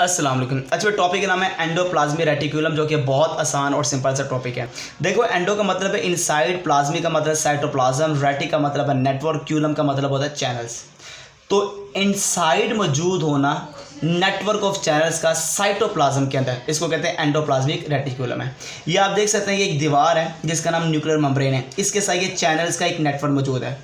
अस्सलाम वालेकुम। अच्छा, टॉपिक का नाम है एंडोप्लाज्मिक रेटिकुलम, जो कि बहुत आसान और सिंपल सा टॉपिक है। देखो, एंडो का मतलब है इनसाइड, प्लाज्मिक का मतलब साइटोप्लाज्म, रेटिक का मतलब है नेटवर्क, क्यूलम का मतलब होता है चैनल्स। तो इनसाइड मौजूद होना नेटवर्क ऑफ चैनल्स का साइटोप्लाज्म के अंदर, इसको कहते हैं एंडोप्लाज्मिक रेटिकुलम है। ये आप देख सकते हैं कि एक दीवार है जिसका नाम न्यूक्लियर मेम्ब्रेन है। इसके साथ ये चैनल्स का एक नेटवर्क मौजूद है।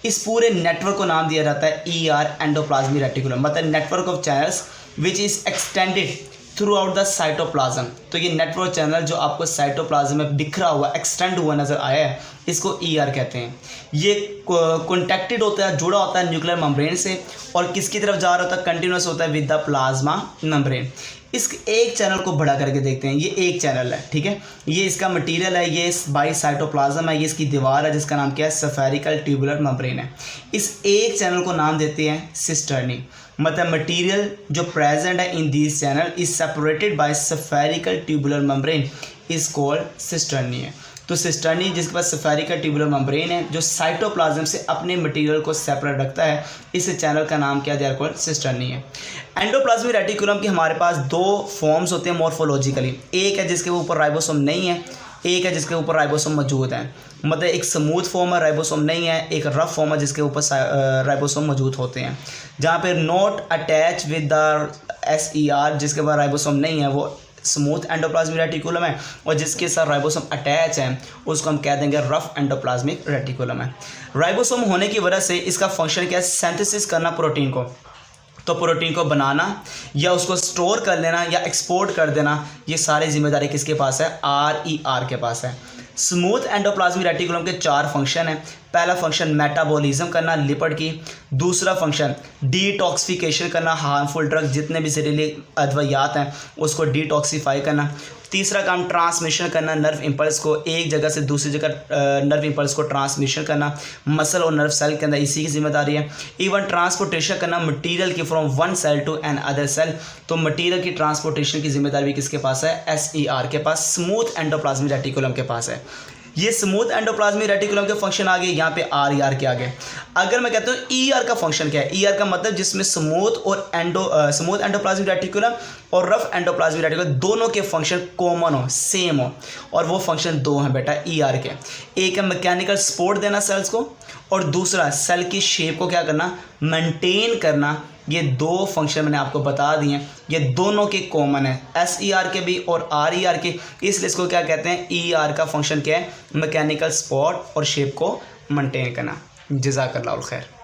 इस पूरे नेटवर्क को नाम दिया जाता है ER, एंडोप्लाज्मिक रेटिकुलम, मतलब network of channels which is extended through out the cytoplasm. तो ये नेटवर्क चैनल जो आपको साइटोप्लाज्म में बिखरा हुआ, एक्सटेंड हुआ नज़र आया है, इसको ER कहते हैं। ये कॉन्टेक्टेड होता है, जुड़ा होता है न्यूक्लियर मेम्ब्रेन से, और किसकी तरफ जा रहा होता है, कंटिन्यूस होता है विद द प्लाज्मा मेम्ब्रेन। इस एक चैनल को बड़ा करके देखते हैं। ये एक चैनल है, ठीक है। ये इसका मटेरियल है, ये बाई साइटोप्लाज्म है, ये इसकी दीवार है जिसका नाम क्या है, स्फेरिकल ट्यूबुलर मेम्ब्रेन है। इस एक चैनल को नाम देते हैं सिस्टर्नी, मतलब मटेरियल जो प्रेजेंट है in this channel is separated by spherical tubular membrane is called cisternae है। तो सिस्टर्नी जिसके पास स्फेरिकल ट्यूबुलर मेम्ब्रेन है, जो साइटोप्लाज्म से अपने मटेरियल को सेपरेट रखता है, इस चैनल का नाम क्या है, कॉल्ड सिस्टर्नी है। एंडोप्लाज्मिक रेटिकुलम के हमारे पास दो फॉर्म्स होते हैं मॉर्फोलॉजिकली। एक है जिसके ऊपर राइबोसोम नहीं है, एक है जिसके ऊपर राइबोसोम मौजूद है। मतलब एक स्मूथ फॉर्म है, राइबोसोम नहीं है, एक रफ फॉर्म है जिसके ऊपर राइबोसोम मौजूद होते हैं। जहाँ पे not attach with the SER, जिसके बाद राइबोसोम नहीं है, वो स्मूथ एंडोप्लाज्मिक रेटिकुलम है, और जिसके साथ राइबोसोम अटैच है उसको हम कह देंगे रफ एंडोप्लाज्मिक रेटिकुलम है। राइबोसोम होने की वजह से इसका फंक्शन क्या है, सिंथेसिस करना प्रोटीन को। तो प्रोटीन को बनाना या उसको स्टोर कर लेना या एक्सपोर्ट कर देना, ये सारी जिम्मेदारी किसके पास है, RER के पास है। स्मूथ एंडोप्लाज्मिक रेटिकुलम के 4 फंक्शन हैं। पहला फंक्शन मेटाबॉलिज्म करना लिपिड की, दूसरा फंक्शन डिटॉक्सिफिकेशन करना, हार्मफुल ड्रग जितने भी जहरीले अद्वियात हैं उसको डिटॉक्सिफाई करना। तीसरा काम ट्रांसमिशन करना, नर्व इंपल्स को एक जगह से दूसरी जगह नर्व इंपल्स को ट्रांसमिशन करना, मसल और नर्व सेल के अंदर इसी की जिम्मेदारी है। इवन ट्रांसपोर्टेशन करना मटेरियल की from one cell to another cell, तो मटेरियल की ट्रांसपोर्टेशन की जिम्मेदारी भी किसके पास है, SER के पास, स्मूथ एंडोप्लाज्मिक रेटिकुलम के पास है। ये स्मूथ एंडोप्लाज्मिक रेटिकुलम के फंक्शन आ गए, यहाँ पे RER के आगे। अगर मैं कहता हूँ ER का फंक्शन क्या है, ER का मतलब जिसमें स्मूथ एंडोप्लाज्मिक रेटिकुलम और रफ एंडोप्लाज्मिक रेटिकुलम दोनों के फंक्शन कॉमन हो, सेम हो, और वो फंक्शन दो हैं बेटा ER के। एक है मैकेनिकल सपोर्ट देना सेल्स को, और दूसरा सेल की शेप को क्या करना, मेंटेन करना। ये दो फंक्शन मैंने आपको बता दिए, ये दोनों के कॉमन है, SER के भी और RER के। इसलिए इसको क्या कहते हैं, ER का फंक्शन क्या है, मैकेनिकल सपोर्ट और शेप को मेंटेन करना। जज़ाकल्लाहुल खैर।